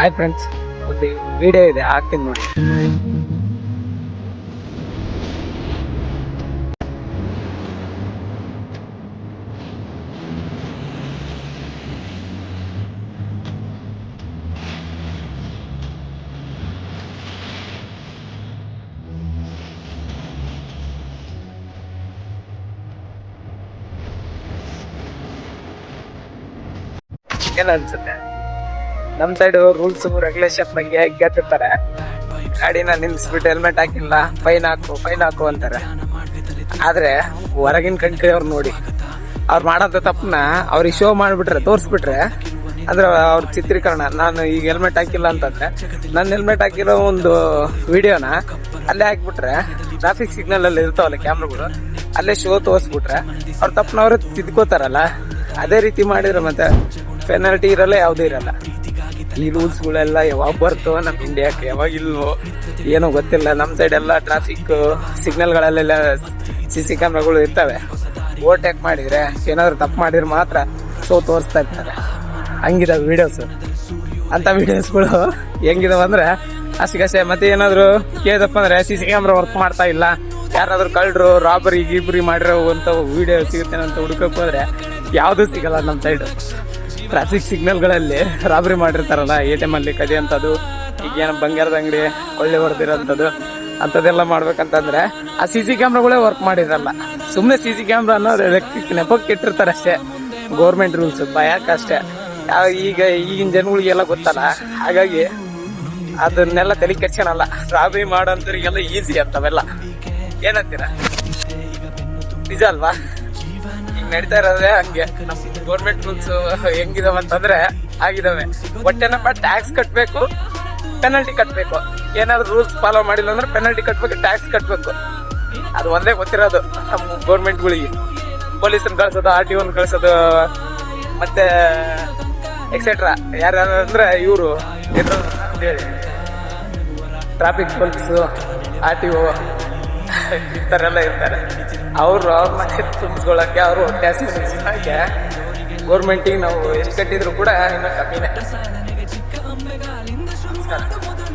Hi friends, ಒಂದು video ಇದೆ, ಹಾಕ್ತೀನಿ ನೋಡಿ. ಏನ್ ಅನ್ಸುತ್ತೆ? ನಮ್ ಸೈಡ್ ರೂಲ್ಸ್ ರೆಗ್ಯುಲೇಷನ್ ಬಗ್ಗೆ ಕೇಳ್ತಿರ್ತಾರೆ. ಗಾಡಿನ ನಿಲ್ಸ್ಬಿಟ್ಟು ಹೆಲ್ಮೆಟ್ ಹಾಕಿಲ್ಲ, ಫೈನ್ ಹಾಕು ಅಂತಾರೆ. ಆದ್ರೆ ಹೊರಗಿನ ಕಂಟ್ರಿ ಅವ್ರು ನೋಡಿ, ಅವ್ರು ಮಾಡೋಂಥ ತಪ್ಪನ್ನ ಅವ್ರಿಗೆ ಶೋ ಮಾಡಿಬಿಟ್ರೆ, ತೋರಿಸ್ಬಿಟ್ರೆ, ಅಂದ್ರೆ ಅವ್ರ ಚಿತ್ರೀಕರಣ, ನಾನು ಈಗ ಹೆಲ್ಮೆಟ್ ಹಾಕಿಲ್ಲ ಅಂತಂದ್ರೆ ನಾನು ಹೆಲ್ಮೆಟ್ ಹಾಕಿರೋ ಒಂದು ವಿಡಿಯೋನ ಅಲ್ಲೇ ಹಾಕ್ಬಿಟ್ರೆ, ಟ್ರಾಫಿಕ್ ಸಿಗ್ನಲ್ ಅಲ್ಲಿ ಇರ್ತಾವಲ್ಲ ಕ್ಯಾಮ್ರಾಗಳು, ಅಲ್ಲೇ ಶೋ ತೋರಿಸ್ಬಿಟ್ರೆ ಅವ್ರ ತಪ್ಪನ ಅವ್ರು ತಿದ್ಕೋತಾರಲ್ಲ. ಅದೇ ರೀತಿ ಮಾಡಿದ್ರೆ ಮತ್ತೆ ಪೆನಾಲ್ಟಿ ಇರಲ್ಲ, ಯಾವುದೂ ಇರಲ್ಲ. ಈ ರೂಲ್ಸ್ಗಳೆಲ್ಲ ಯಾವಾಗ ಬರ್ತೋ ನಮ್ಮ ಇಂಡಿಯಾಕ್ಕೆ, ಯಾವಾಗ ಇಲ್ವೋ ಏನೋ ಗೊತ್ತಿಲ್ಲ. ನಮ್ಮ ಸೈಡ್ ಎಲ್ಲ ಟ್ರಾಫಿಕ್ ಸಿಗ್ನಲ್ಗಳಲ್ಲೆಲ್ಲ CC ಕ್ಯಾಮ್ರಾಗಳು ಇರ್ತವೆ. ಓವರ್ಟೇಕ್ ಮಾಡಿದ್ರೆ, ಏನಾದ್ರು ತಪ್ಪು ಮಾಡಿದ್ರೆ ಮಾತ್ರ ಶೋ ತೋರಿಸ್ತಾ ಇರ್ತಾರೆ. ಹಂಗಿದಾವೆ ವೀಡಿಯೋಸು. ಅಂಥ ವೀಡಿಯೋಸ್ಗಳು ಹೆಂಗಿದಾವೆ ಅಂದರೆ ಅಷ್ಟೇ. ಮತ್ತೆ ಏನಾದರೂ ಕೇಳಿದಪ್ಪ ಅಂದರೆ CC ಕ್ಯಾಮ್ರಾ ವರ್ಕ್ ಮಾಡ್ತಾ ಇಲ್ಲ, ಯಾರಾದರೂ ಕಳ್ಳರು ರಾಬರಿ ಮಾಡಿರೋ ಅಂತ ವೀಡಿಯೋ ಸಿಗುತ್ತೇನೆ ಅಂತ ಹುಡುಕಕ್ಕೆ ಹೋದ್ರೆ ಯಾವುದೂ ಸಿಗಲ್ಲ. ನಮ್ಮ ಸೈಡು ಟ್ರಾಫಿಕ್ ಸಿಗ್ನಲ್ಗಳಲ್ಲಿ ರಾಬರಿ ಮಾಡಿರ್ತಾರಲ್ಲ, ATM ಅಲ್ಲಿ ಕದಿಯೋಂಥದ್ದು, ಈಗ ಏನೋ ಬಂಗಾರದ ಅಂಗಡಿ ಕೊಳ್ಳೆ ಹೊಡೆದಿರೋಂಥದ್ದು, ಅಂಥದ್ದೆಲ್ಲ ಮಾಡ್ಬೇಕಂತಂದ್ರೆ ಆ CC ಕ್ಯಾಮ್ರಾಗಳೇ ವರ್ಕ್ ಮಾಡಿರಲ್ಲ. ಸುಮ್ಮನೆ CC ಕ್ಯಾಮ್ರಾ ಅನ್ನೋದು ನೆಪಕ್ಕೆ ಇಟ್ಟಿರ್ತಾರೆ ಅಷ್ಟೇ. ಗೌರ್ಮೆಂಟ್ ರೂಲ್ಸ್ ಭಯಕ್ಕಷ್ಟೇ. ಈಗಿನ ಜನಗಳಿಗೆಲ್ಲ ಗೊತ್ತಲ್ಲ, ಹಾಗಾಗಿ ಅದನ್ನೆಲ್ಲ ತಲೆ ಕೆಡ್ಸ್ಕೊಳಲ್ಲ. Robbery ಮಾಡೋಂಥವ್ರಿಗೆಲ್ಲ easy ಅಂತವೆಲ್ಲ. ಏನಂತೀರ? ನಿಜ ಅಲ್ವಾ? ಈಗ ನಡೀತಾ ಇರೋದೇ ಹಂಗೆ. ನಮ್ಮ ಗೌರ್ಮೆಂಟ್ ರೂಲ್ಸ್ ಹೆಂಗಿದಾವ ಅಂತಂದ್ರೆ ಆಗಿದಾವೆ. ಒಟ್ಟೆನಪ್ಪ ಟ್ಯಾಕ್ಸ್ ಕಟ್ಟಬೇಕು, ಪೆನಾಲ್ಟಿ ಕಟ್ಟಬೇಕು. ಏನಾದ್ರು ರೂಲ್ಸ್ ಫಾಲೋ ಮಾಡಿಲ್ಲ ಅಂದ್ರೆ ಪೆನಾಲ್ಟಿ ಕಟ್ಟಬೇಕು, ಟ್ಯಾಕ್ಸ್ ಕಟ್ಟಬೇಕು. ಅದು ಒಂದೇ ಗೊತ್ತಿರೋದು ನಮ್ಮ ಗೌರ್ಮೆಂಟ್ಗಳಿಗೆ. ಪೊಲೀಸನ್ ಕಳ್ಸೋದು, RTO ಕಳ್ಸೋದು, ಮತ್ತೆ ಎಕ್ಸೆಟ್ರಾ. ಯಾರಂದ್ರೆ ಇವರು ಟ್ರಾಫಿಕ್ ಪೊಲೀಸು, RTO ಈ ಥರ ಎಲ್ಲ ಇರ್ತಾರೆ. ಅವ್ರ ಮನೆ ತುಂಬಿಸ್ಕೊಳ್ಳೋಕ್ಕೆ, ಅವರು ಟ್ಯಾಕ್ಸ್ ಹಾಗೆ ಗೌರ್ಮೆಂಟಿಗೆ ನಾವು ಎಷ್ಟು ಕಟ್ಟಿದ್ರು ಕೂಡ ಇನ್ನೂ ಕಮ್ಮಿನೇ.